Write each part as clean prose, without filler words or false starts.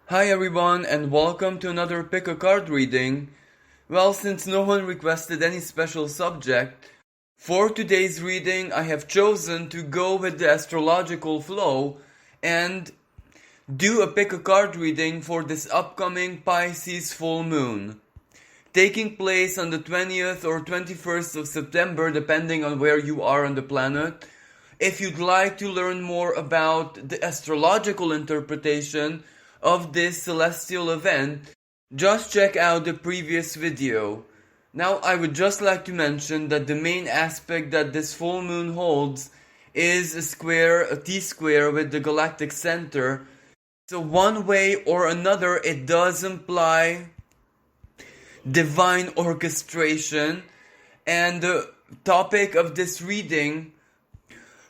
Hi everyone and welcome to another pick a card reading. Well, since no one requested any special subject, for today's reading I have chosen to go with the astrological flow and do a pick a card reading for this upcoming Pisces full moon, taking place on the 20th or 21st of September depending on where you are on the planet. If you'd like to learn more about the astrological interpretation of this celestial event, just check out the previous video. Now I would just like to mention that the main aspect that this full moon holds is a T-square with the galactic center. So one way or another it does imply divine orchestration, and the topic of this reading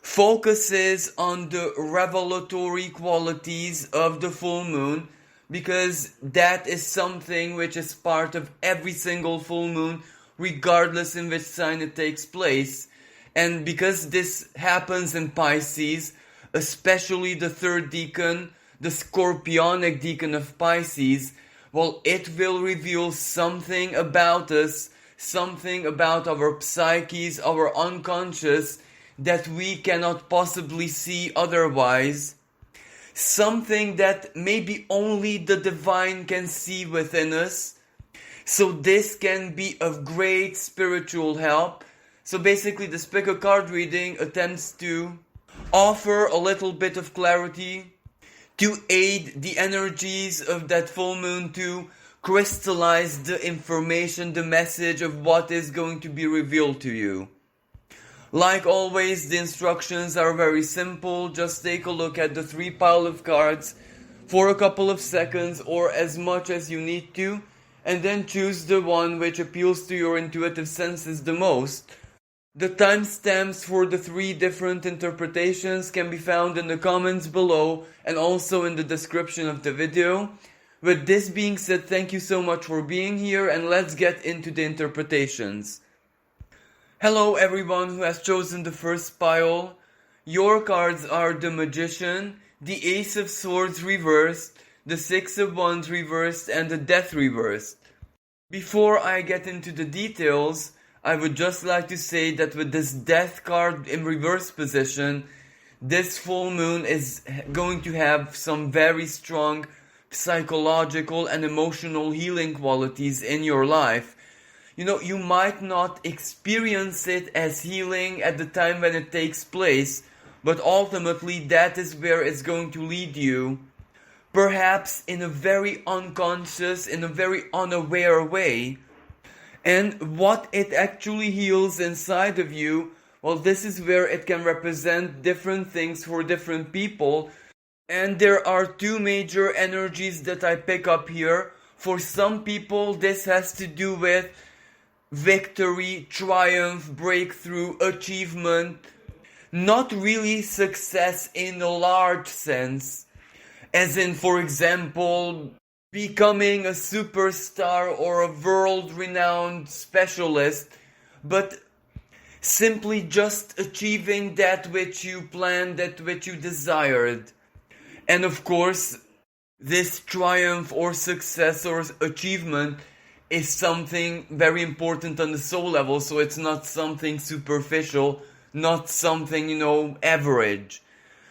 focuses on the revelatory qualities of the full moon, because that is something which is part of every single full moon regardless in which sign it takes place. And because this happens in Pisces, especially the third decan, the scorpionic decan of Pisces, well, it will reveal something about us, something about our psyches, our unconscious, that we cannot possibly see otherwise. Something that maybe only the divine can see within us. So this can be of great spiritual help. So basically this pick a card reading attempts to offer a little bit of clarity, to aid the energies of that full moon to crystallize the information, the message of what is going to be revealed to you. Like always, the instructions are very simple. Just take a look at the three pile of cards for a couple of seconds or as much as you need to, and then choose the one which appeals to your intuitive senses the most. The timestamps for the three different interpretations can be found in the comments below and also in the description of the video. With this being said, thank you so much for being here, and let's get into the interpretations. Hello everyone who has chosen the first pile. Your cards are the Magician, the Ace of Swords reversed, the Six of Wands reversed, and the Death reversed. Before I get into the details, I would just like to say that with this Death card in reverse position, this full moon is going to have some very strong psychological and emotional healing qualities in your life. You might not experience it as healing at the time when it takes place, but ultimately that is where it's going to lead you. Perhaps in a very unconscious, in a very unaware way. And what it actually heals inside of you, well, this is where it can represent different things for different people. And there are two major energies that I pick up here. For some people, this has to do with victory, triumph, breakthrough, achievement, not really success in a large sense, as in, for example, becoming a superstar or a world-renowned specialist, but simply just achieving that which you planned, that which you desired. And of course, this triumph or success or achievement is something very important on the soul level, so it's not something superficial, not something, average.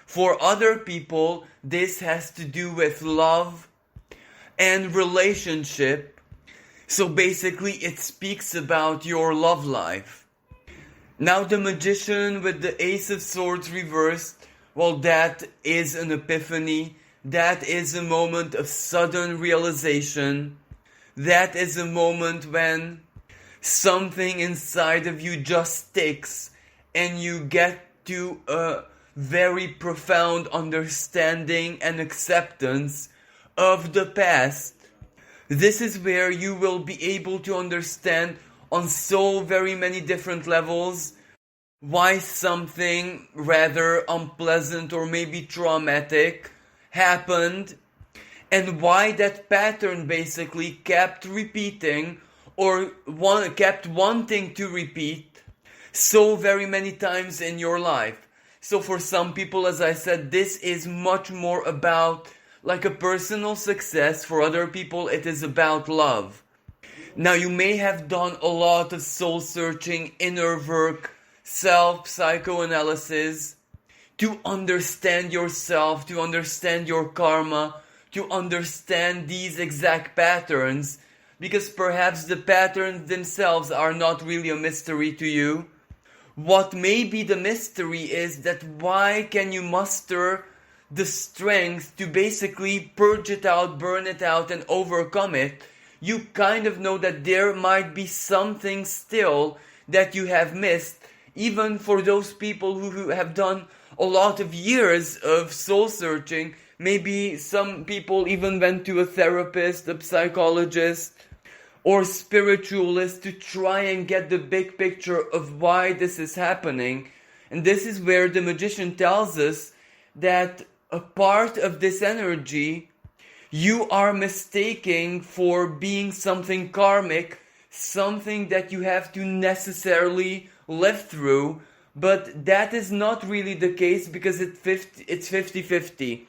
For other people, this has to do with love and relationship, so basically it speaks about your love life. Now the Magician with the Ace of Swords reversed, well, that is an epiphany, that is a moment of sudden realization. That is a moment when something inside of you just sticks and you get to a very profound understanding and acceptance of the past. This is where you will be able to understand on so very many different levels why something rather unpleasant or maybe traumatic happened, and why that pattern basically kept repeating or kept wanting to repeat so very many times in your life. So for some people, as I said, this is much more about like a personal success. For other people, it is about love. Now, you may have done a lot of soul searching, inner work, self psychoanalysis to understand yourself, to understand your karma, to understand these exact patterns, because perhaps the patterns themselves are not really a mystery to you. What may be the mystery is that why can you muster the strength to basically purge it out, burn it out, and overcome it? You kind of know that there might be something still that you have missed, even for those people who have done a lot of years of soul searching. Maybe some people even went to a therapist, a psychologist, or spiritualist to try and get the big picture of why this is happening. And this is where the magician tells us that a part of this energy you are mistaking for being something karmic, something that you have to necessarily live through. But that is not really the case, because it's 50-50.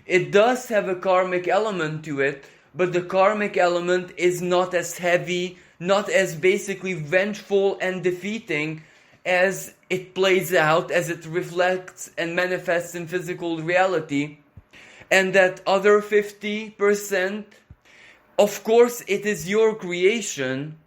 It does have a karmic element to it, but the karmic element is not as heavy, not as basically vengeful and defeating as it plays out, as it reflects and manifests in physical reality. And that other 50%, of course, it is your creation.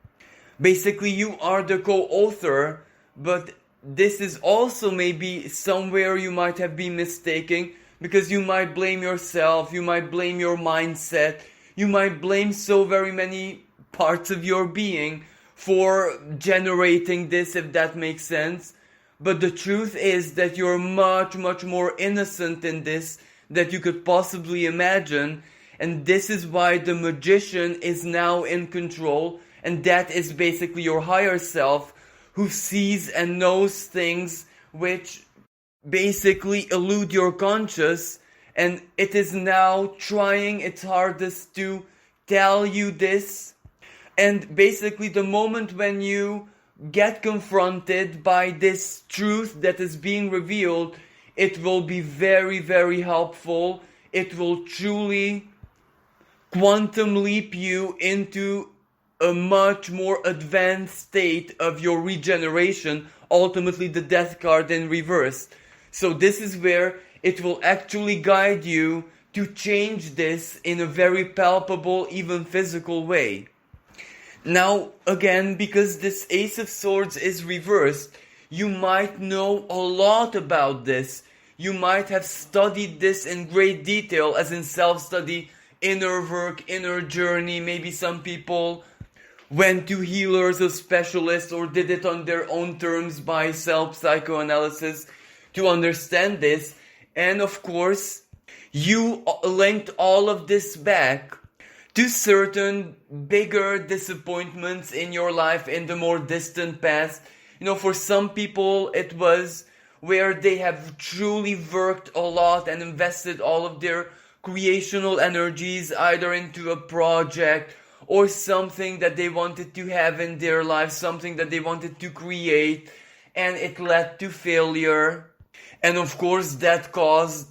Basically, you are the co-author, but this is also maybe somewhere you might have been mistaken, because you might blame yourself, you might blame your mindset, you might blame so very many parts of your being for generating this, if that makes sense. But the truth is that you're much, much more innocent in this that you could possibly imagine. And this is why the magician is now in control. And that is basically your higher self, who sees and knows things which basically elude your conscious. And it is now trying its hardest to tell you this. And basically the moment when you get confronted by this truth that is being revealed, it will be very, very helpful. It will truly quantum leap you into a much more advanced state of your regeneration, ultimately the death card in reverse. So this is where it will actually guide you to change this in a very palpable, even physical way. Now, again, because this Ace of Swords is reversed, you might know a lot about this. You might have studied this in great detail, as in self-study, inner work, inner journey. Maybe some people went to healers or specialists, or did it on their own terms by self-psychoanalysis to understand this. And of course, you linked all of this back to certain bigger disappointments in your life in the more distant past. You know, for some people it was where they have truly worked a lot and invested all of their creational energies either into a project or something that they wanted to have in their life, something that they wanted to create, and it led to failure. And of course that caused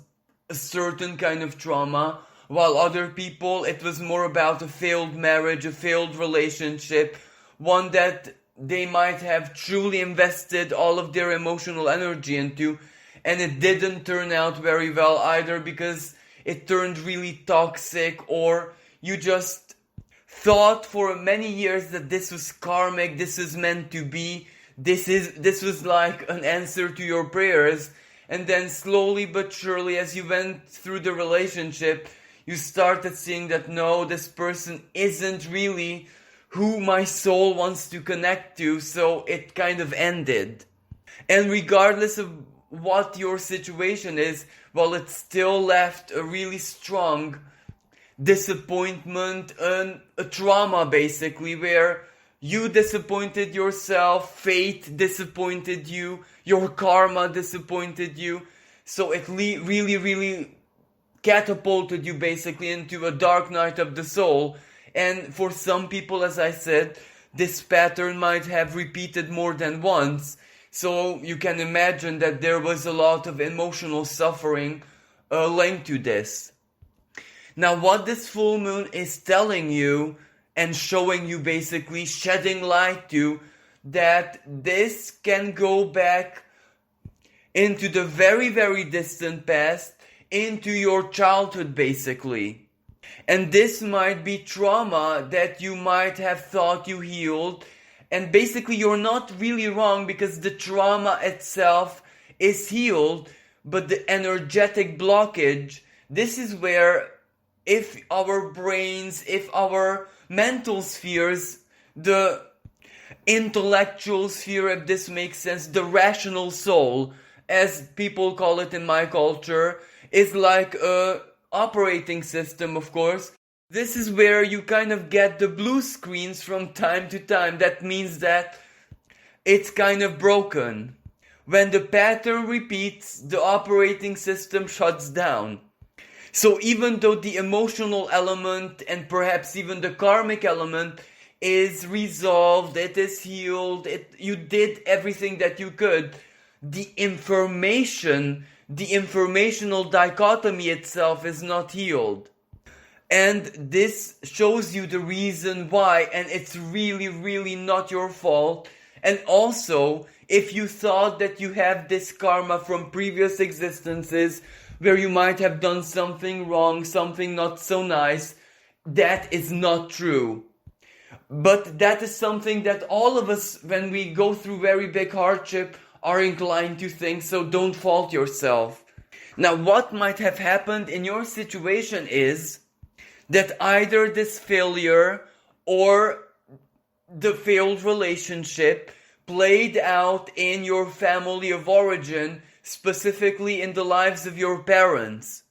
a certain kind of trauma, while other people, it was more about a failed marriage, a failed relationship, one that they might have truly invested all of their emotional energy into, and it didn't turn out very well either, because it turned really toxic, or you just thought for many years that this was karmic, this is meant to be, this was like an answer to your prayers. And then slowly but surely, as you went through the relationship, you started seeing that no, this person isn't really who my soul wants to connect to, so it kind of ended. And regardless of what your situation is, well, it still left a really strong disappointment, a trauma basically, where you disappointed yourself, fate disappointed you, your karma disappointed you, so it really catapulted you basically into a dark night of the soul. And for some people, as I said, this pattern might have repeated more than once, so you can imagine that there was a lot of emotional suffering linked to this. Now, what this full moon is telling you and showing you, basically shedding light to, that this can go back into the very, very distant past, into your childhood, basically. And this might be trauma that you might have thought you healed. And basically, you're not really wrong, because the trauma itself is healed, but the energetic blockage, this is where, if our brains, if our mental spheres, the intellectual sphere, if this makes sense, the rational soul, as people call it in my culture, is like a operating system, of course. This is where you kind of get the blue screens from time to time. That means that it's kind of broken. When the pattern repeats, the operating system shuts down. So even though the emotional element and perhaps even the karmic element is resolved, it is healed, you did everything that you could, the informational dichotomy itself is not healed. And this shows you the reason why, and it's really, really not your fault. And also, if you thought that you have this karma from previous existences where you might have done something wrong, something not so nice, that is not true. But that is something that all of us, when we go through very big hardship, are inclined to think, so don't fault yourself. Now, what might have happened in your situation is that either this failure or the failed relationship played out in your family of origin, specifically in the lives of your parents.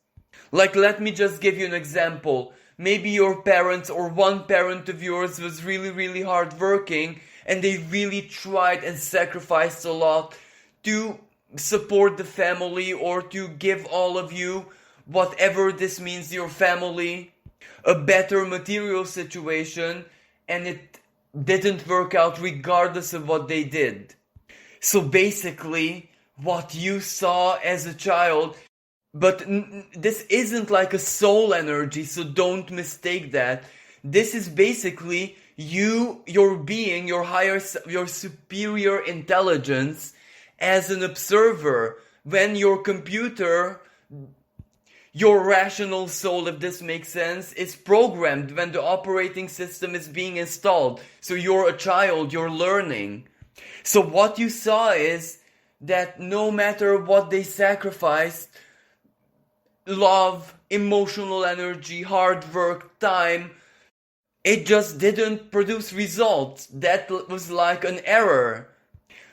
Like, let me just give you an example. Maybe your parents or one parent of yours was really, really hardworking, and they really tried and sacrificed a lot to support the family or to give all of you, whatever this means, your family, a better material situation, and it didn't work out regardless of what they did. So basically, what you saw as a child, but this isn't like a soul energy, so don't mistake that. This is basically you, your being, your superior intelligence as an observer. When your computer, your rational soul, if this makes sense, is programmed, when the operating system is being installed. So you're a child, you're learning. So what you saw is that no matter what they sacrificed, love, emotional energy, hard work, time, it just didn't produce results. That was like an error.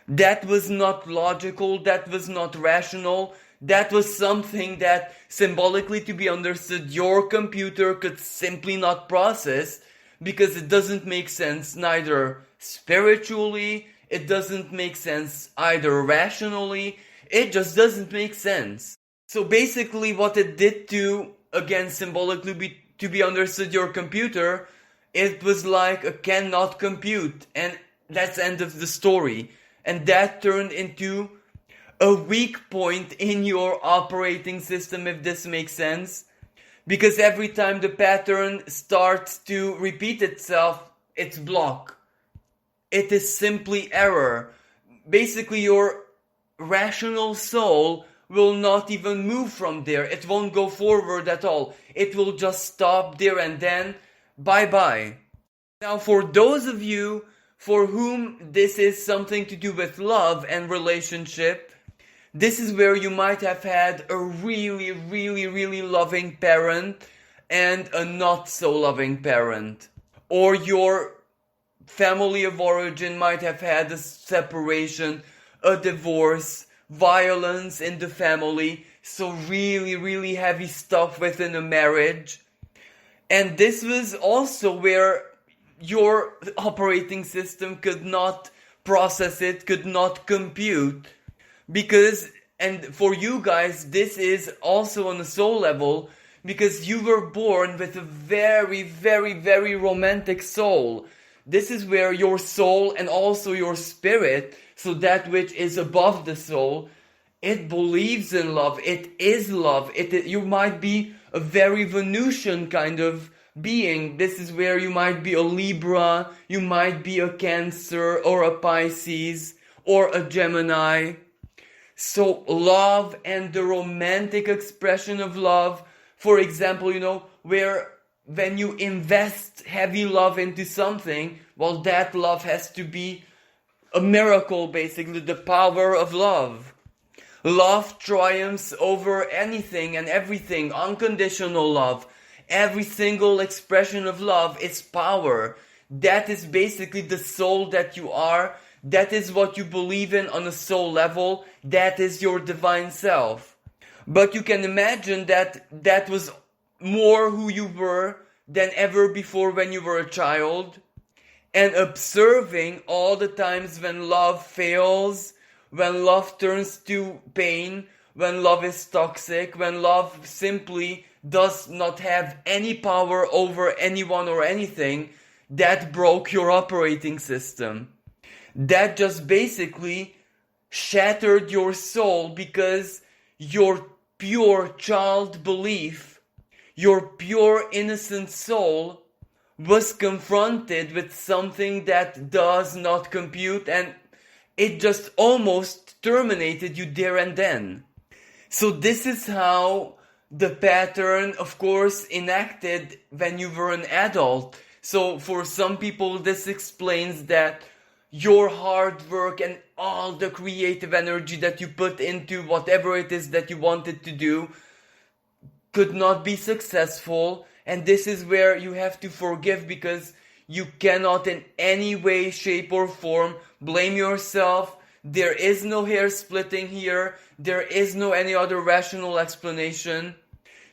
That was not logical, that was not rational. That was something that, symbolically to be understood, your computer could simply not process, because it doesn't make sense neither spiritually, it doesn't make sense either rationally, it just doesn't make sense. So basically what it did to, again symbolically to be understood, your computer, it was like a cannot compute, and that's the end of the story. And that turned into a weak point in your operating system, if this makes sense. Because every time the pattern starts to repeat itself, it's blocked. It is simply error. Basically, your rational soul will not even move from there. It won't go forward at all. It will just stop there, and then bye-bye. Now, for those of you for whom this is something to do with love and relationship, this is where you might have had a really, really, really loving parent and a not so loving parent. Or your family of origin might have had a separation, a divorce, violence in the family, so really, really heavy stuff within a marriage. And this was also where your operating system could not process it, could not compute. Because, and for you guys, this is also on a soul level, because you were born with a very, very, very romantic soul. This is where your soul and also your spirit, so that which is above the soul, it believes in love, it is love. You might be a very Venusian kind of being. This is where you might be a Libra, you might be a Cancer or a Pisces or a Gemini. So love and the romantic expression of love, for example, where when you invest heavy love into something, well, that love has to be a miracle, basically, the power of love. Love triumphs over anything and everything, unconditional love. Every single expression of love is power. That is basically the soul that you are. That is what you believe in on a soul level. That is your divine self. But you can imagine that that was more who you were than ever before when you were a child. And observing all the times when love fails, when love turns to pain, when love is toxic, when love simply does not have any power over anyone or anything, that broke your operating system. That just basically shattered your soul, because your pure child belief, your pure innocent soul was confronted with something that does not compute, and it just almost terminated you there and then. So this is how the pattern, of course, enacted when you were an adult. So for some people, this explains that your hard work and all the creative energy that you put into whatever it is that you wanted to do could not be successful. And this is where you have to forgive, because you cannot in any way, shape or form blame yourself. There is no hair splitting here. There is no any other rational explanation.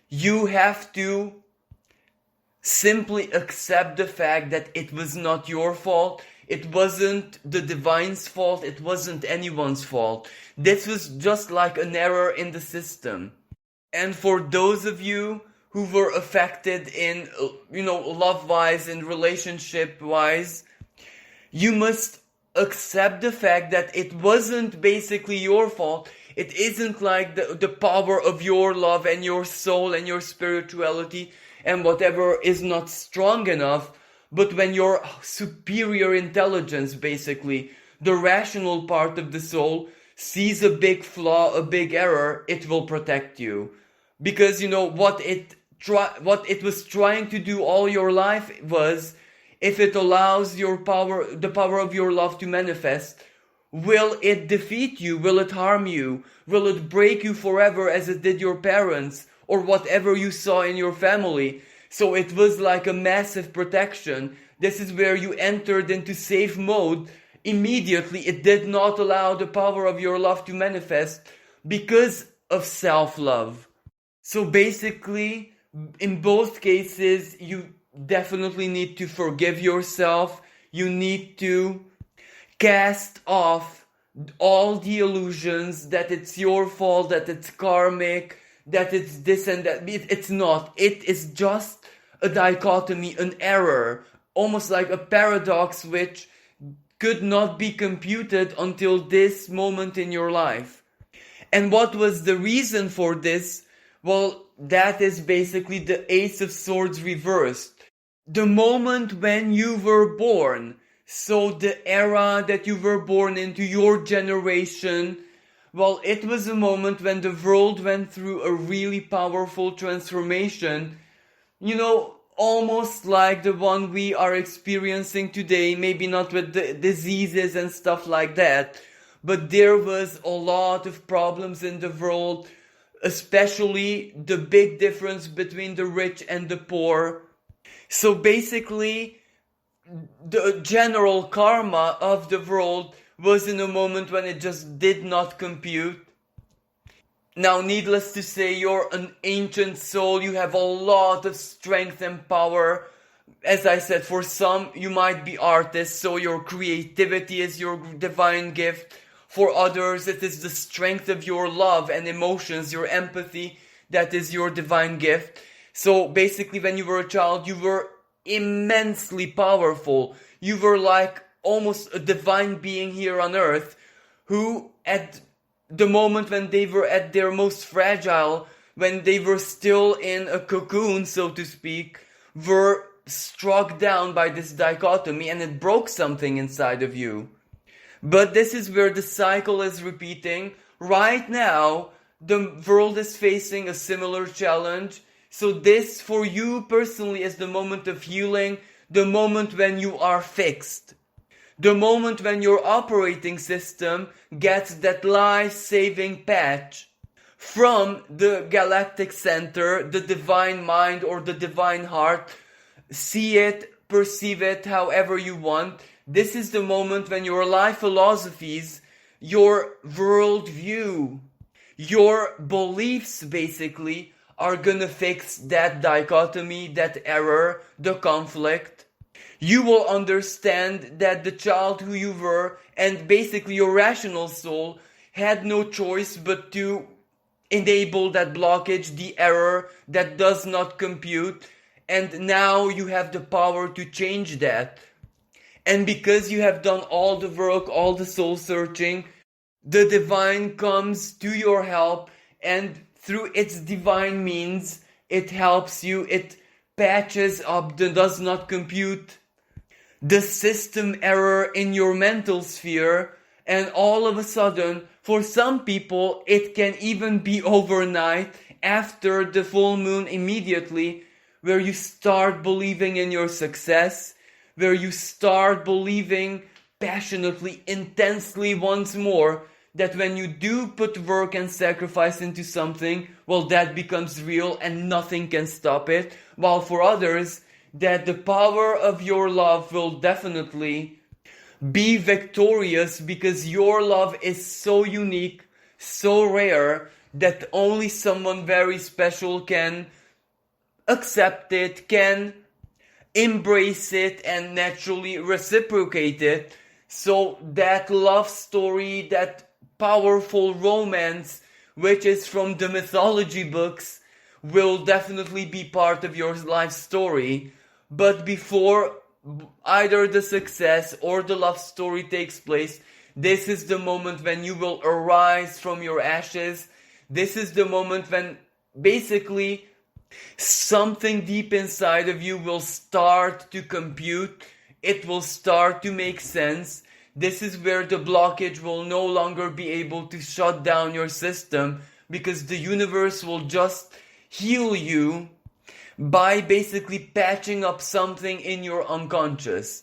You have to simply accept the fact that it was not your fault. It wasn't the divine's fault. It wasn't anyone's fault. This was just like an error in the system. And for those of you who were affected in, love-wise and relationship-wise, you must accept the fact that it wasn't basically your fault. It isn't like the power of your love and your soul and your spirituality and whatever is not strong enough. But when your superior intelligence, basically, the rational part of the soul, sees a big flaw, a big error, it will protect you. Because, what it was trying to do all your life was, if it allows the power of your love to manifest, will it defeat you? Will it harm you? Will it break you forever as it did your parents or whatever you saw in your family? So it was like a massive protection. This is where you entered into safe mode. Immediately, it did not allow the power of your love to manifest because of self-love. So basically, in both cases, you definitely need to forgive yourself. You need to cast off all the illusions that it's your fault, that it's karmic, that it's this and that. It's not. It is just a dichotomy, an error, almost like a paradox which could not be computed until this moment in your life. And what was the reason for this? Well, that is basically the Ace of Swords reversed. The moment when you were born, so the era that you were born into, your generation, well, it was a moment when the world went through a really powerful transformation, almost like the one we are experiencing today, maybe not with the diseases and stuff like that, but there was a lot of problems in the world, especially the big difference between the rich and the poor. So basically, the general karma of the world was in a moment when it just did not compute. Now, needless to say, you're an ancient soul. You have a lot of strength and power. As I said, for some, you might be artists, so your creativity is your divine gift. For others, it is the strength of your love and emotions, your empathy, that is your divine gift. So basically, when you were a child, you were immensely powerful. You were like almost a divine being here on earth, who at the moment when they were at their most fragile, when they were still in a cocoon, so to speak, were struck down by this dichotomy and it broke something inside of you. But this is where the cycle is repeating. Right now, the world is facing a similar challenge. So this, for you personally, is the moment of healing, the moment when you are fixed. The moment when your operating system gets that life-saving patch from the galactic center, the divine mind or the divine heart. See it, perceive it however you want. This is the moment when your life philosophies, your worldview, your beliefs basically are gonna fix that dichotomy, that error, the conflict. You will understand that the child who you were and basically your rational soul had no choice but to enable that blockage, the error that does not compute, and now you have the power to change that. And because you have done all the work, all the soul searching, the divine comes to your help, and through its divine means, it helps you, it patches up the does not compute, the system error in your mental sphere, and all of a sudden, for some people, it can even be overnight after the full moon immediately, where you start believing in your success, where you start believing passionately, intensely once more, that when you do put work and sacrifice into something, well, that becomes real and nothing can stop it. While for others, that the power of your love will definitely be victorious because your love is so unique, so rare, that only someone very special can accept it, can embrace it, and naturally reciprocate it. So that love story, that powerful romance, which is from the mythology books, will definitely be part of your life story. But before either the success or the love story takes place, this is the moment when you will arise from your ashes. This is the moment when basically something deep inside of you will start to compute. It will start to make sense. This is where the blockage will no longer be able to shut down your system, because the universe will just heal you by basically patching up something in your unconscious.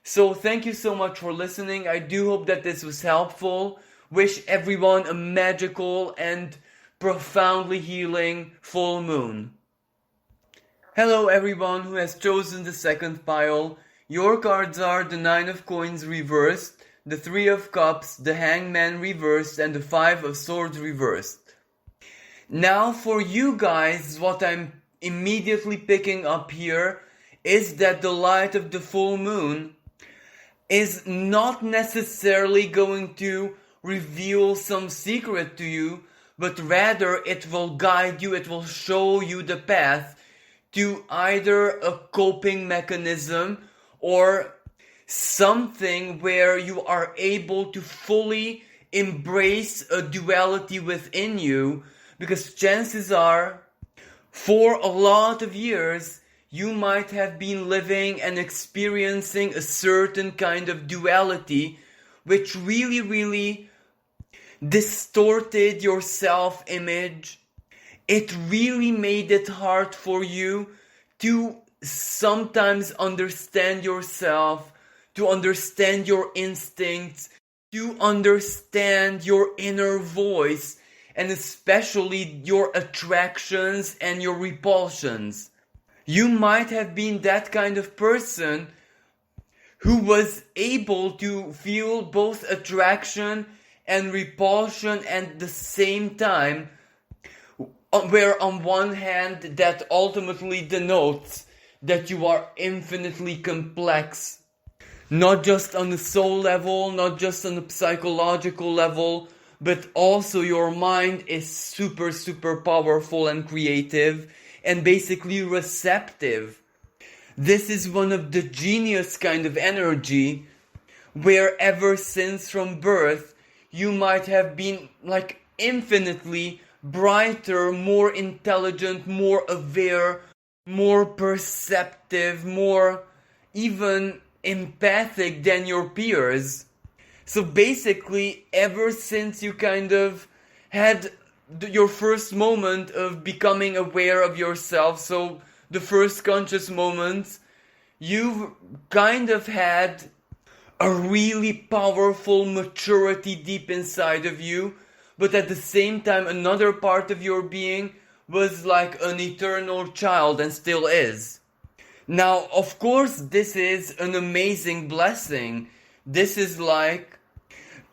So thank you so much for listening. I do hope that this was helpful. Wish everyone a magical and profoundly healing full moon. Hello everyone who has chosen the second pile. Your cards are the 9 of coins reversed, the 3 of cups, the hangman reversed, and the 5 of swords reversed. Now for you guys, what I'm immediately picking up here is that the light of the full moon is not necessarily going to reveal some secret to you, but rather it will guide you, it will show you the path to either a coping mechanism or something where you are able to fully embrace a duality within you, because chances are, for a lot of years, you might have been living and experiencing a certain kind of duality, which really distorted your self-image. It really made it hard for you to sometimes understand yourself, to understand your instincts, to understand your inner voice, and especially your attractions and your repulsions. You might have been that kind of person who was able to feel both attraction and repulsion at the same time, where on one hand that ultimately denotes that you are infinitely complex, not just on the soul level, not just on the psychological level, but also your mind is super powerful and creative and basically receptive. This is one of the genius kind of energy where ever since from birth you might have been like infinitely brighter, more intelligent, more aware, more perceptive, more even empathic than your peers. So basically, ever since you kind of had your first moment of becoming aware of yourself, so the first conscious moments, you've kind of had a really powerful maturity deep inside of you, but at the same time, another part of your being was like an eternal child and still is. Now, of course, this is an amazing blessing. This is like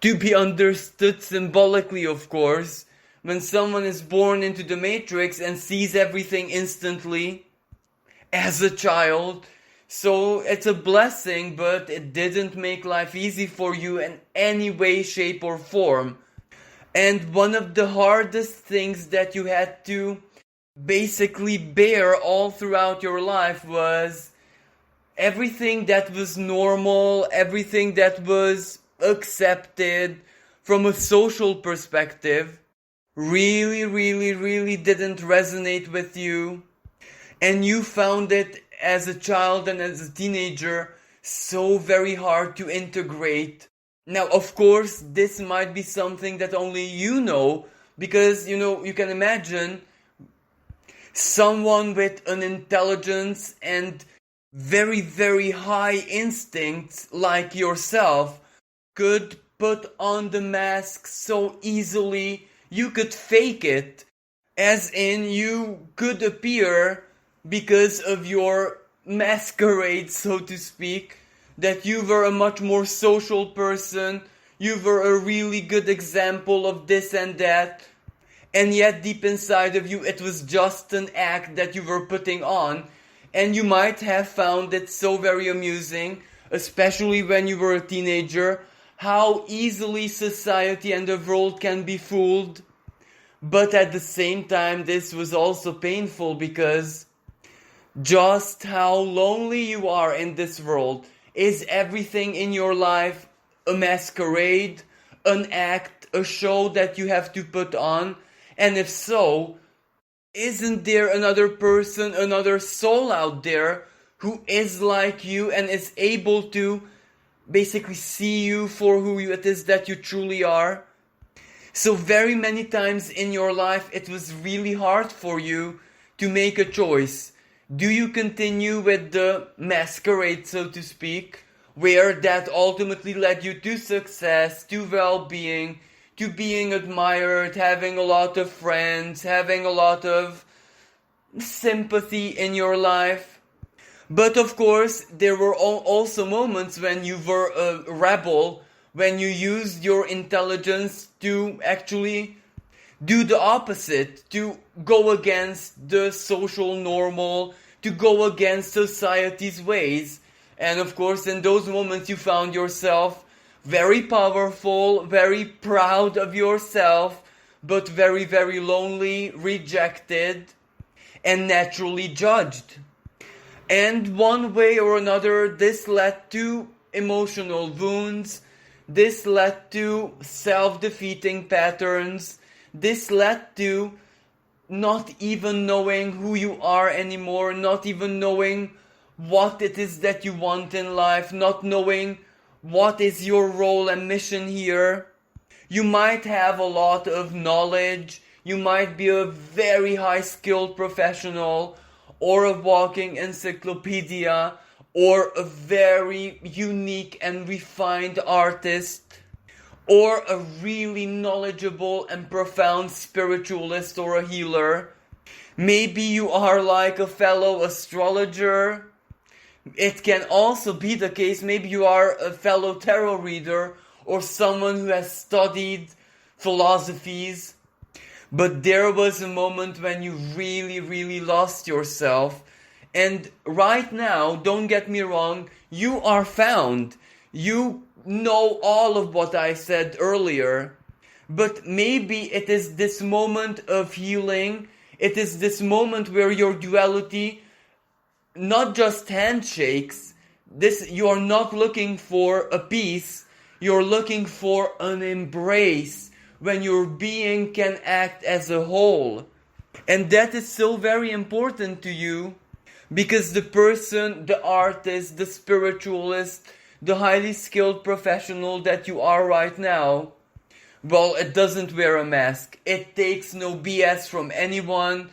to be understood symbolically, of course, when someone is born into the matrix and sees everything instantly as a child. So it's a blessing, but it didn't make life easy for you in any way, shape, or form. And one of the hardest things that you had to basically bear all throughout your life was everything that was normal, everything that was accepted from a social perspective really didn't resonate with you. And you found it as a child and as a teenager so very hard to integrate. Now, of course, this might be something that only you know, because, you can imagine someone with an intelligence and very high instincts like yourself could put on the mask so easily. You could fake it, as in you could appear because of your masquerade, so to speak, that you were a much more social person, you were a really good example of this and that, and yet deep inside of you it was just an act that you were putting on, and you might have found it so very amusing, especially when you were a teenager, how easily society and the world can be fooled. But at the same time, this was also painful, because just how lonely you are in this world. Is everything in your life a masquerade, an act, a show that you have to put on? And if so, isn't there another person, another soul out there who is like you and is able to basically see you for who it is that you truly are? So very many times in your life it was really hard for you to make a choice. Do you continue with the masquerade, so to speak, where that ultimately led you to success, to well-being, to being admired, having a lot of friends, having a lot of sympathy in your life? But of course, there were also moments when you were a rebel, when you used your intelligence to actually do the opposite, to go against the social normal, to go against society's ways. And of course, in those moments you found yourself very powerful, very proud of yourself, but very lonely, rejected, and naturally judged. And one way or another, this led to emotional wounds, this led to self-defeating patterns, this led to not even knowing who you are anymore, not even knowing what it is that you want in life, not knowing what is your role and mission here. You might have a lot of knowledge, you might be a very high skilled professional, or a walking encyclopedia, or a very unique and refined artist, or a really knowledgeable and profound spiritualist or a healer. Maybe you are like a fellow astrologer. It can also be the case, maybe you are a fellow tarot reader or someone who has studied philosophies. But there was a moment when you really lost yourself. And right now, don't get me wrong, you are found. You know all of what I said earlier. But maybe it is this moment of healing. It is this moment where your duality not just handshakes. You are not looking for a peace. You're looking for an embrace when your being can act as a whole. And that is so very important to you, because the person, the artist, the spiritualist, the highly skilled professional that you are right now, well, it doesn't wear a mask. It takes no BS from anyone.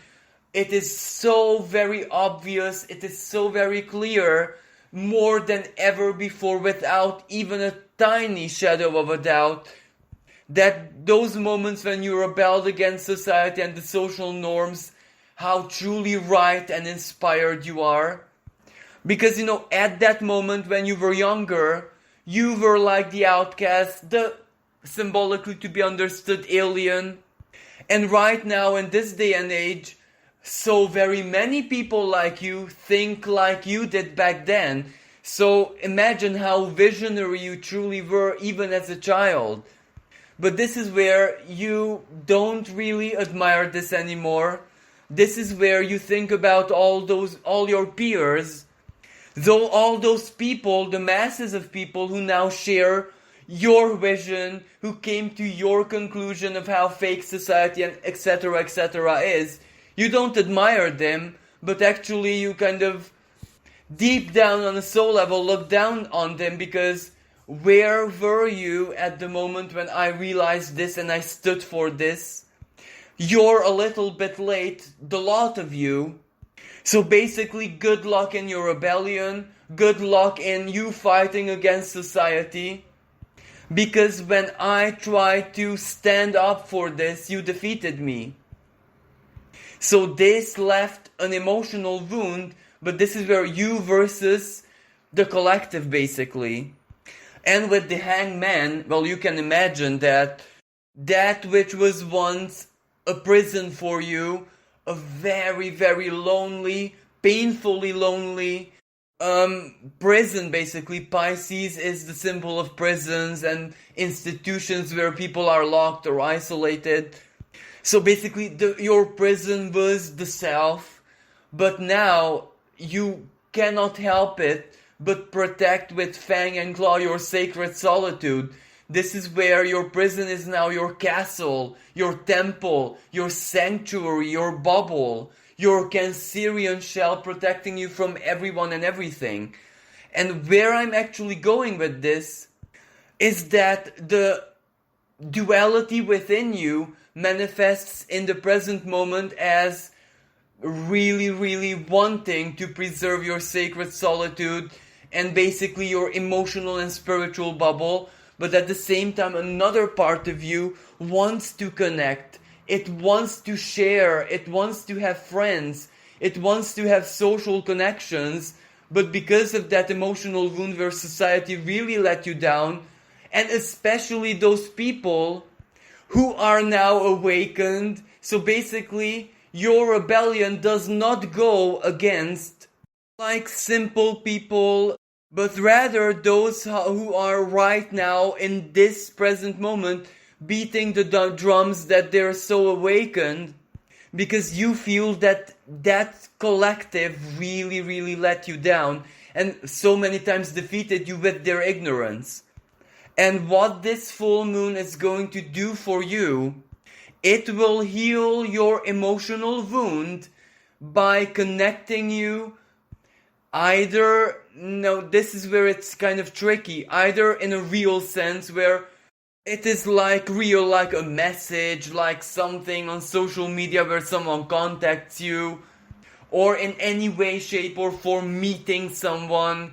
It is so very obvious. It is so very clear, more than ever before, without even a tiny shadow of a doubt, that those moments when you rebelled against society and the social norms, how truly right and inspired you are. Because, at that moment when you were younger, you were like the outcast, the symbolically to be understood alien. And right now, in this day and age, so very many people like you think like you did back then. So imagine how visionary you truly were even as a child. But this is where you don't really admire this anymore. This is where you think about all your peers. Though all those people, the masses of people who now share your vision, who came to your conclusion of how fake society and etc. is, you don't admire them, but actually you kind of deep down on a soul level look down on them, because where were you at the moment when I realized this and I stood for this? You're a little bit late, the lot of you. So basically, good luck in your rebellion, good luck in you fighting against society. Because when I tried to stand up for this, you defeated me. So this left an emotional wound, but this is where you versus the collective, basically. And with the hangman, well, you can imagine that which was once a prison for you, a very, very lonely, painfully lonely prison, basically. Pisces is the symbol of prisons and institutions where people are locked or isolated. So basically, your prison was the self, but now you cannot help it but protect with fang and claw your sacred solitude. This is where your prison is now your castle, your temple, your sanctuary, your bubble, your Cancerian shell protecting you from everyone and everything. And where I'm actually going with this is that the duality within you manifests in the present moment as really, really wanting to preserve your sacred solitude and basically your emotional and spiritual bubble. But at the same time, another part of you wants to connect. It wants to share. It wants to have friends. It wants to have social connections. But because of that emotional wound where society really let you down, and especially those people who are now awakened, so basically your rebellion does not go against like simple people, but rather those who are right now in this present moment beating the drums that they're so awakened, because you feel that that collective really, really let you down and so many times defeated you with their ignorance. And what this full moon is going to do for you, it will heal your emotional wound by connecting you either, no, this is where it's kind of tricky, either in a real sense where it is like real, like a message, like something on social media where someone contacts you, or in any way, shape or form meeting someone,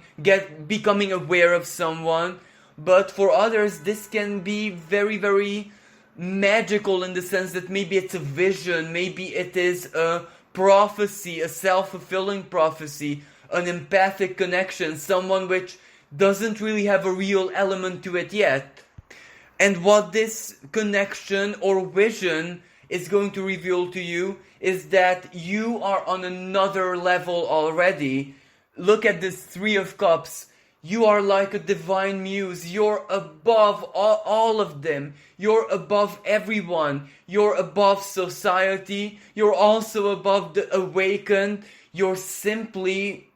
becoming aware of someone. But for others, this can be very, very magical in the sense that maybe it's a vision, maybe it is a prophecy, a self-fulfilling prophecy, an empathic connection, someone which doesn't really have a real element to it yet. And what this connection or vision is going to reveal to you is that you are on another level already. Look at this Three of Cups. You are like a divine muse. You're above all of them. You're above everyone. You're above society. You're also above the awakened. You're simply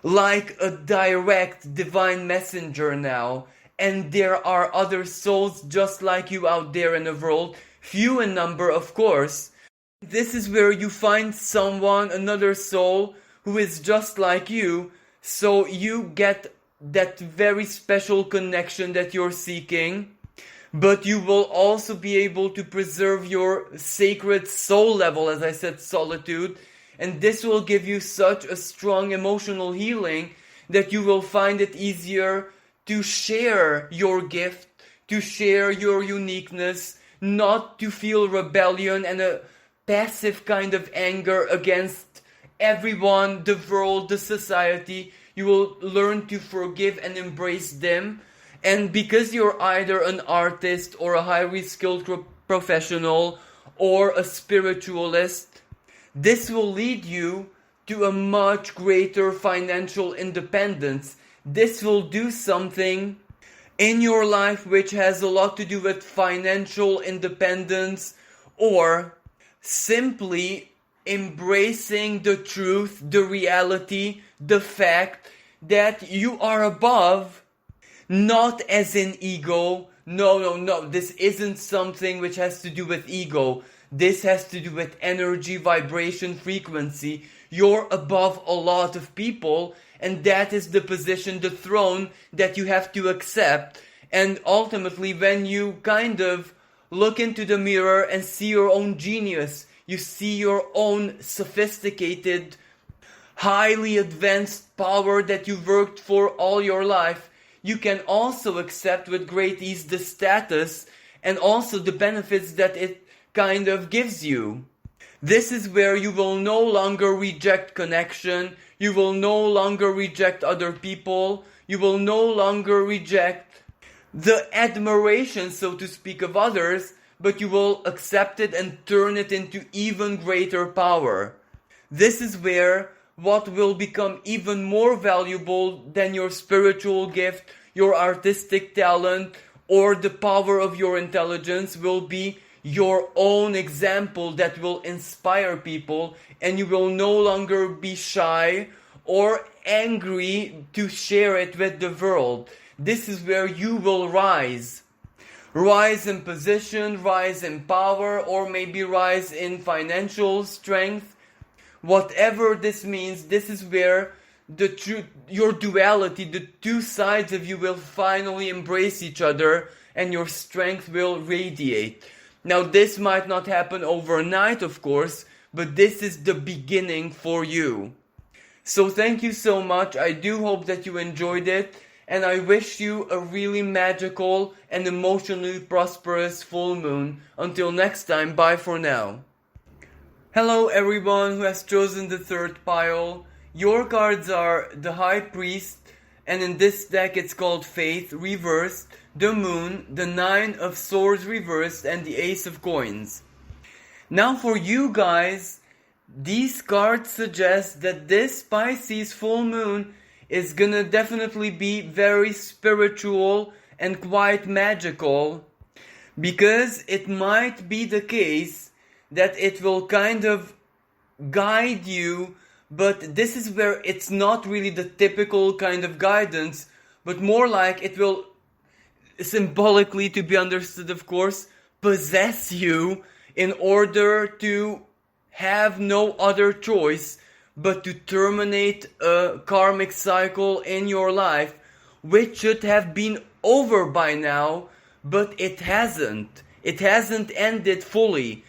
like a direct divine messenger now. and there are other souls just like you out there in the world, few in number of course. This is where you find someone, another soul, who is just like you, so you get that very special connection that you're seeking, but you will also be able to preserve your sacred soul level, as I said, solitude, and this will give you such a strong emotional healing that you will find it easier to share your gift, to share your uniqueness, not to feel rebellion and a passive kind of anger against everyone, the world, the society. You will learn to forgive and embrace them. And because you're either an artist or a highly skilled professional or a spiritualist, this will lead you to a much greater financial independence. This will do something in your life which has a lot to do with financial independence, or simply embracing the truth, the reality, the fact that you are above, not as in ego. No, this isn't something which has to do with ego. This has to do with energy, vibration, frequency. You're above a lot of people, and that is the position, the throne that you have to accept. And ultimately, when you kind of look into the mirror and see your own genius, you see your own sophisticated, highly advanced power that you worked for all your life, you can also accept with great ease the status and also the benefits that it kind of gives you. This is where you will no longer reject connection, you will no longer reject other people, you will no longer reject the admiration, so to speak, of others, but you will accept it and turn it into even greater power. This is where what will become even more valuable than your spiritual gift, your artistic talent, or the power of your intelligence will be your own example that will inspire people, and you will no longer be shy or angry to share it with the world. This is where you will rise. Rise in position, rise in power, or maybe rise in financial strength. Whatever this means, this is where the truth, your duality, the two sides of you will finally embrace each other and your strength will radiate. Now, this might not happen overnight, of course, but this is the beginning for you. So thank you so much. I do hope that you enjoyed it, and I wish you a really magical and emotionally prosperous full moon. Until next time, bye for now. Hello everyone who has chosen the third pile. Your cards are the High Priest, and in this deck it's called Faith reversed, the Moon, the Nine of Swords reversed, and the Ace of Coins. Now for you guys, these cards suggest that this Pisces full moon is gonna definitely be very spiritual and quite magical, because it might be the case that it will kind of guide you, but this is where it's not really the typical kind of guidance, but more like it will, symbolically to be understood of course, possess you in order to have no other choice but to terminate a karmic cycle in your life, which should have been over by now, but it hasn't. It hasn't ended fully.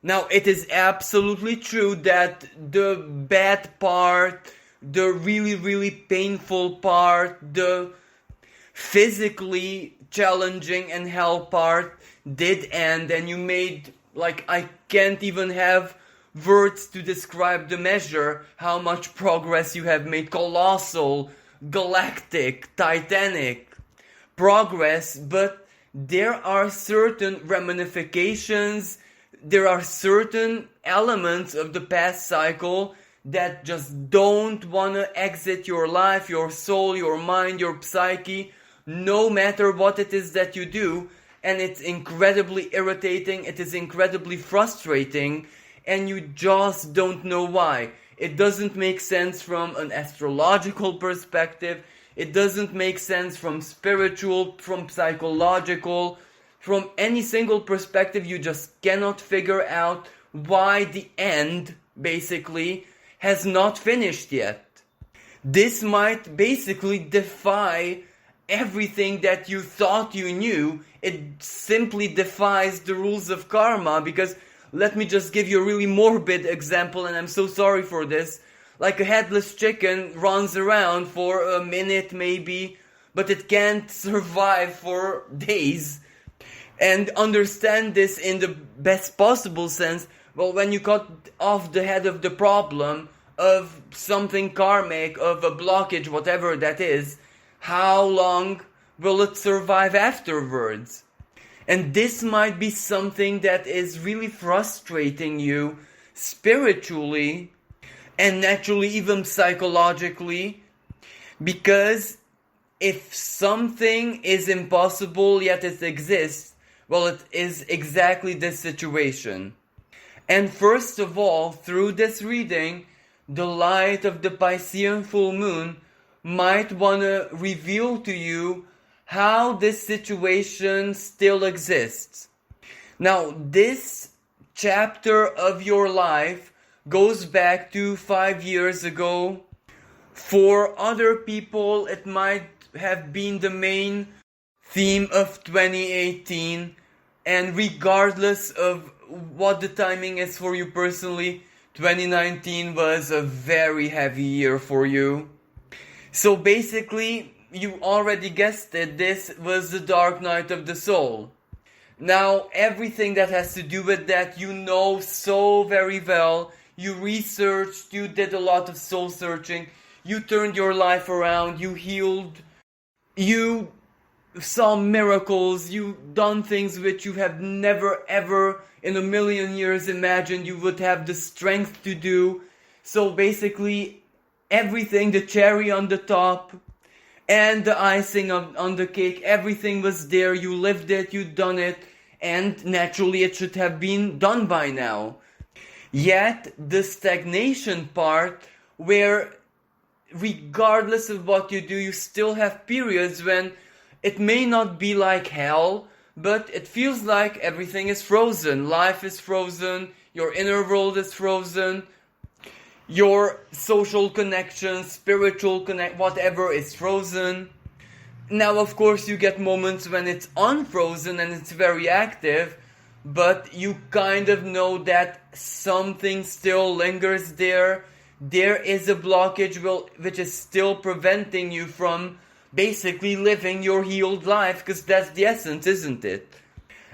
Now, it is absolutely true that the bad part, the really, really painful part, the physically challenging and hell part did end, and you made, like, I can't even have words to describe the measure, how much progress you have made. Colossal, galactic, titanic progress, but there are certain ramifications, there are certain elements of the past cycle that just don't want to exit your life, your soul, your mind, your psyche, no matter what it is that you do. And it's incredibly irritating, it is incredibly frustrating, and you just don't know why. It doesn't make sense from an astrological perspective, It doesn't make sense from spiritual, from psychological, from any single perspective. You just cannot figure out why the end, basically, has not finished yet. This might basically defy everything that you thought you knew. It simply defies the rules of karma, because let me just give you a really morbid example, and I'm so sorry for this. Like a headless chicken runs around for a minute maybe, but it can't survive for days. And understand this in the best possible sense. Well, when you cut off the head of the problem, of something karmic, of a blockage, whatever that is, how long will it survive afterwards? And this might be something that is really frustrating you spiritually and naturally, even psychologically, because if something is impossible yet it exists, well, it is exactly this situation. And first of all, through this reading, the light of the Piscean full moon might want to reveal to you how this situation still exists. Now, this chapter of your life goes back to 5 years ago. For other people, it might have been the main theme of 2018. And regardless of what the timing is for you personally, 2019 was a very heavy year for you. So basically, you already guessed it, this was the dark night of the soul. Now, everything that has to do with that, you know so very well. You researched, you did a lot of soul searching, you turned your life around, you healed, you saw miracles, you done things which you have never ever in a million years imagined you would have the strength to do. So basically, everything, the cherry on the top and the icing on the cake, everything was there. You lived it, you done it, and naturally it should have been done by now. Yet the stagnation part, where regardless of what you do, you still have periods when it may not be like hell, but it feels like everything is frozen. Life is frozen, your inner world is frozen, your social connections, spiritual whatever is frozen. Now, of course, you get moments when it's unfrozen and it's very active, but you kind of know that something still lingers there. There is a blockage which is still preventing you from basically living your healed life, because that's the essence, isn't it?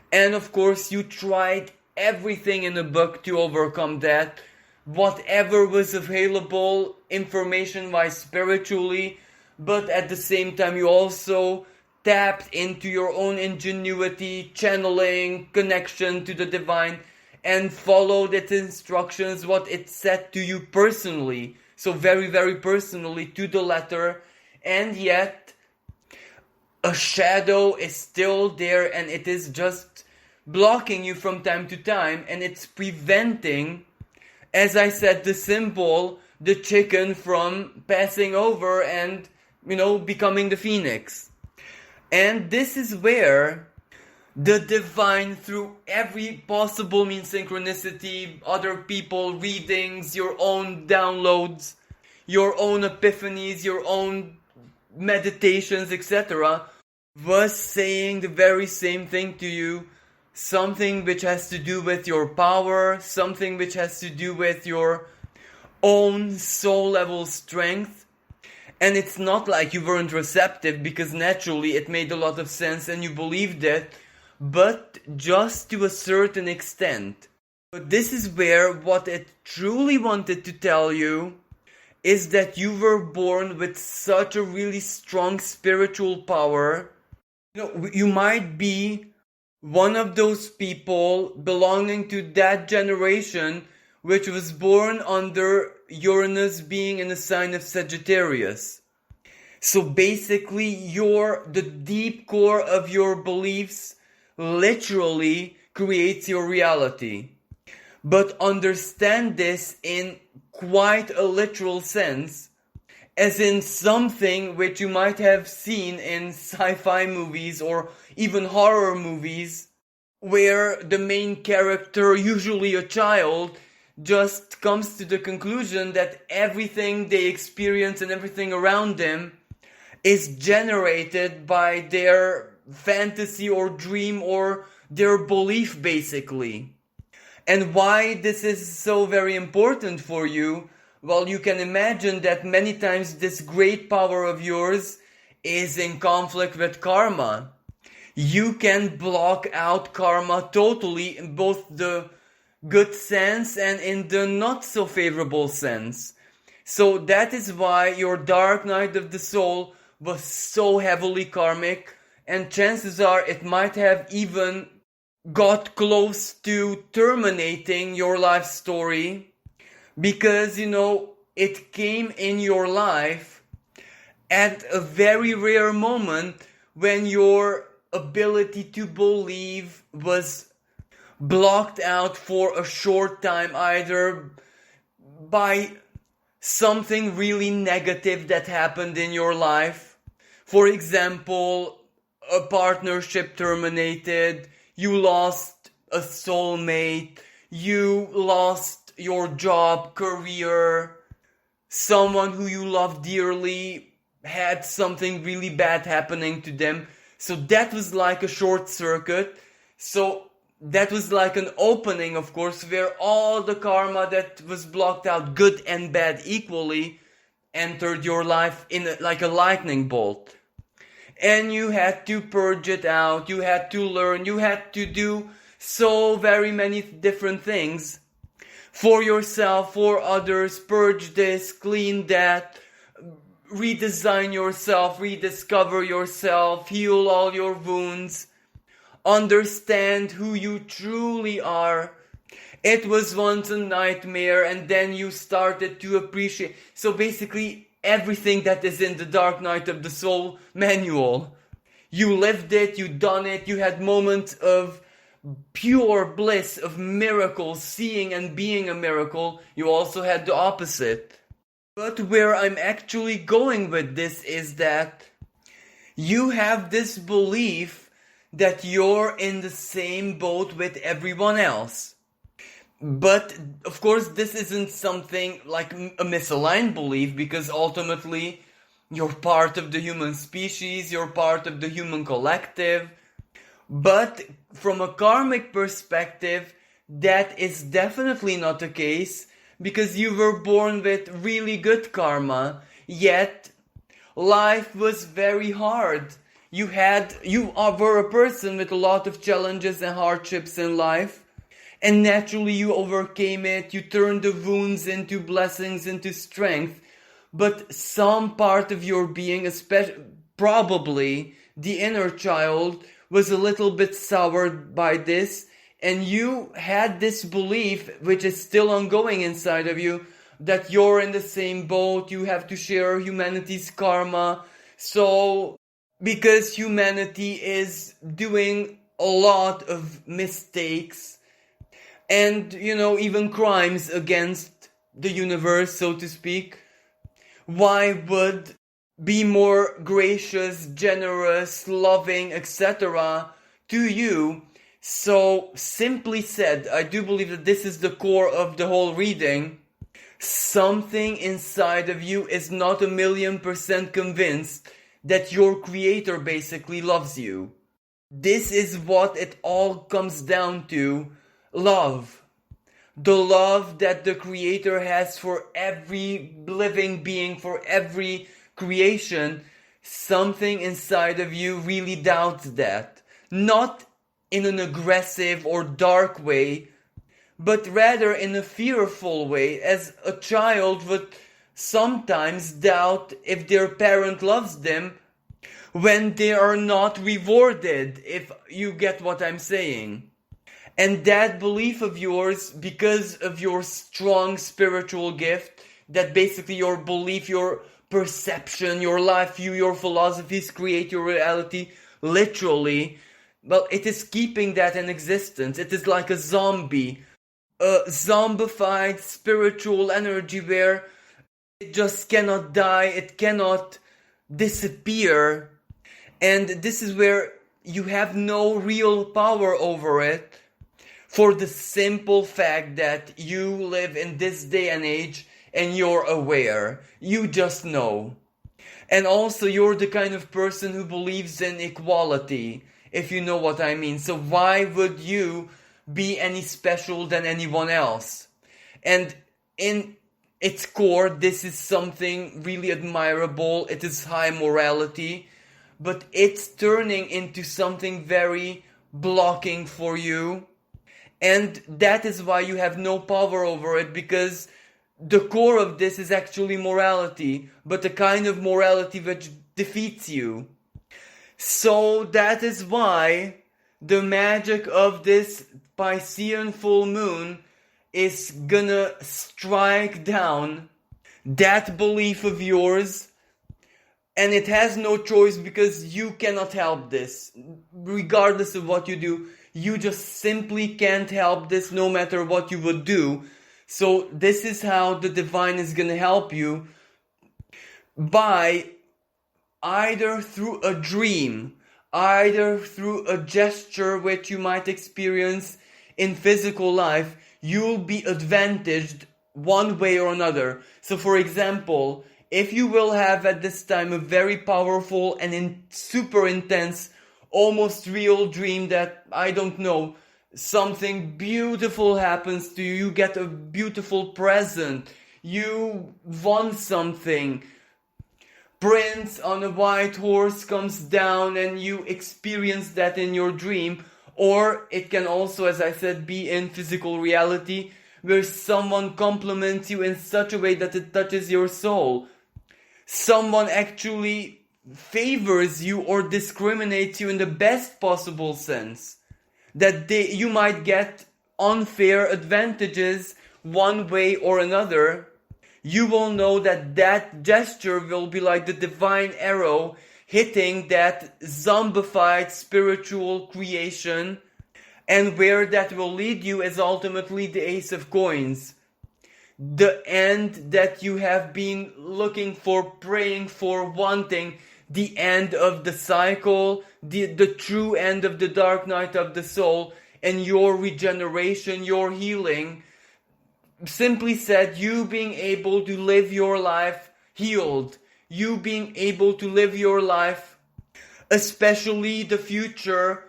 And of course, you tried everything in the book to overcome that. Whatever was available information-wise, spiritually, but at the same time you also tapped into your own ingenuity, channeling, connection to the divine, and followed its instructions, what it said to you personally. So very, very personally, to the letter. And yet, a shadow is still there, and it is just blocking you from time to time, and it's preventing, as I said, the symbol, the chicken, from passing over and, becoming the phoenix. And this is where the divine, through every possible means, synchronicity, other people, readings, your own downloads, your own epiphanies, your own meditations, etc., was saying the very same thing to you. Something which has to do with your power, something which has to do with your own soul level strength. And it's not like you weren't receptive, because naturally it made a lot of sense and you believed it, but just to a certain extent. But this is where what it truly wanted to tell you is that you were born with such a really strong spiritual power. You might be one of those people belonging to that generation which was born under Uranus being in the sign of Sagittarius. So basically, the deep core of your beliefs literally creates your reality. But understand this in quite a literal sense, as in something which you might have seen in sci-fi movies or even horror movies, where the main character, usually a child, just comes to the conclusion that everything they experience and everything around them is generated by their fantasy or dream or their belief, basically. And why this is so very important for you? Well, you can imagine that many times this great power of yours is in conflict with karma. You can block out karma totally in both the good sense and in the not so favorable sense. So that is why your dark night of the soul was so heavily karmic, and chances are it might have even got close to terminating your life story, because it came in your life at a very rare moment when your ability to believe was blocked out for a short time, either by something really negative that happened in your life. For example, a partnership terminated, you lost a soulmate, you lost your job, career, someone who you love dearly had something really bad happening to them. So that was like a short circuit. So that was like an opening, of course, where all the karma that was blocked out, good and bad equally, entered your life like a lightning bolt. And you had to purge it out, you had to learn, you had to do so very many different things for yourself, for others, purge this, clean that, redesign yourself, rediscover yourself, heal all your wounds, understand who you truly are. It was once a nightmare, and then you started to appreciate. So basically, everything that is in the Dark Night of the Soul manual. You lived it, you done it, you had moments of pure bliss, of miracles, seeing and being a miracle. You also had the opposite. But where I'm actually going with this is that you have this belief that you're in the same boat with everyone else. But, of course, this isn't something like a misaligned belief, because ultimately you're part of the human species, you're part of the human collective. But from a karmic perspective, that is definitely not the case, because you were born with really good karma, yet life was very hard. You were a person with a lot of challenges and hardships in life, and naturally you overcame it, you turned the wounds into blessings, into strength. But some part of your being, especially probably the inner child, was a little bit soured by this, and you had this belief, which is still ongoing inside of you, that you're in the same boat, you have to share humanity's karma. So, because humanity is doing a lot of mistakes, and, even crimes against the universe, so to speak, why would be more gracious, generous, loving, etc. to you? So, simply said, I do believe that this is the core of the whole reading. Something inside of you is not 1,000,000% convinced that your creator basically loves you. This is what it all comes down to. Love. The love that the creator has for every living being, for every creation. Something inside of you really doubts that. Not in an aggressive or dark way, but rather in a fearful way, as a child would sometimes doubt if their parent loves them when they are not rewarded, if you get what I'm saying. And that belief of yours, because of your strong spiritual gift, that basically your belief, your perception, your life view, your philosophies create your reality, literally, well, it is keeping that in existence. It is like a zombie, a zombified spiritual energy where It just cannot die, it cannot disappear. And this is where you have no real power over it, for the simple fact that you live in this day and age and you're aware. You just know. And also, you're the kind of person who believes in equality, if you know what I mean. So why would you be any special than anyone else? And in its core, this is something really admirable. It is high morality, but it's turning into something very blocking for you. And that is why you have no power over it, because the core of this is actually morality, but the kind of morality which defeats you. So that is why the magic of this Piscean full moon is gonna strike down that belief of yours, and it has no choice, because you cannot help this. Regardless of what you do, you just simply can't help this, no matter what you would do. So this is how the divine is gonna help you, by either through a dream, either through a gesture which you might experience in physical life. You'll be advantaged one way or another. So for example, if you will have at this time a very powerful and super intense, almost real dream that, I don't know, something beautiful happens to you, you get a beautiful present, you won something, Prince on a white horse comes down and you experience that in your dream. Or it can also, as I said, be in physical reality, where someone compliments you in such a way that it touches your soul. Someone actually favors you or discriminates you in the best possible sense. That you might get unfair advantages one way or another. You will know that that gesture will be like the divine arrow hitting that zombified spiritual creation, and where that will lead you is ultimately the Ace of Coins. The end that you have been looking for, praying for, wanting, the end of the cycle, the true end of the dark night of the soul, and your regeneration, your healing. Simply said, you being able to live your life healed. You being able to live your life, especially the future,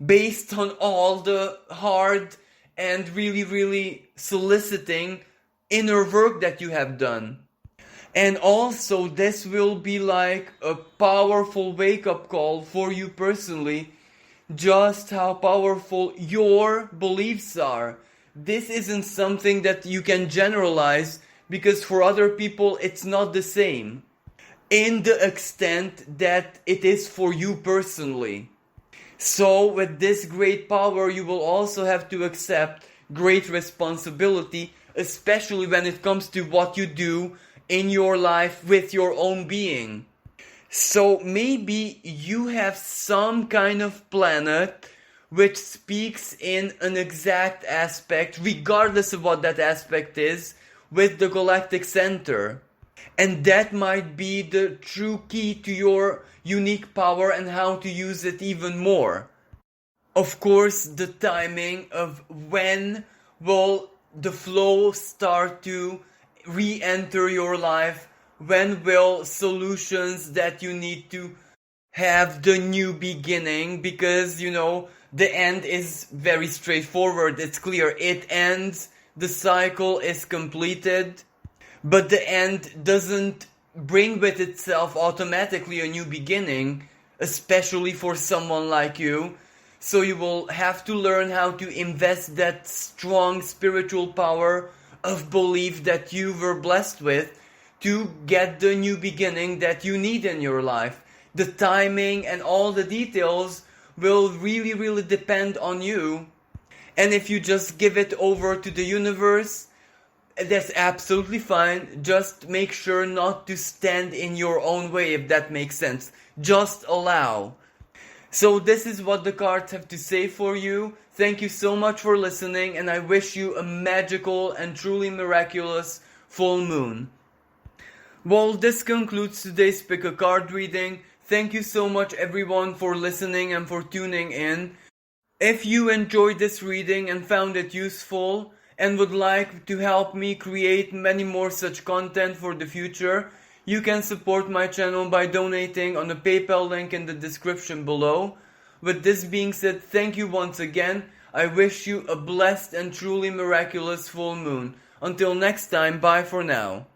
based on all the hard and really soliciting inner work that you have done. And also, this will be like a powerful wake-up call for you personally, just how powerful your beliefs are. This isn't something that you can generalize, because for other people it's not the same, in the extent that it is for you personally. So with this great power, you will also have to accept great responsibility, especially when it comes to what you do in your life with your own being. So maybe you have some kind of planet which speaks in an exact aspect, regardless of what that aspect is, with the galactic center. And that might be the true key to your unique power and how to use it even more. Of course, the timing of when will the flow start to re-enter your life, when will solutions that you need to have the new beginning, because the end is very straightforward, it's clear, it ends, the cycle is completed, but the end doesn't bring with itself automatically a new beginning, especially for someone like you. So you will have to learn how to invest that strong spiritual power of belief that you were blessed with to get the new beginning that you need in your life. The timing and all the details will really depend on you. And if you just give it over to the universe, that's absolutely fine. Just make sure not to stand in your own way, if that makes sense. Just allow. So this is what the cards have to say for you. Thank you so much for listening, and I wish you a magical and truly miraculous full moon. Well, this concludes today's Pick a Card reading. Thank you so much everyone for listening and for tuning in. If you enjoyed this reading and found it useful and would like to help me create many more such content for the future, you can support my channel by donating on the PayPal link in the description below. With this being said, thank you once again. I wish you a blessed and truly miraculous full moon. Until next time, bye for now.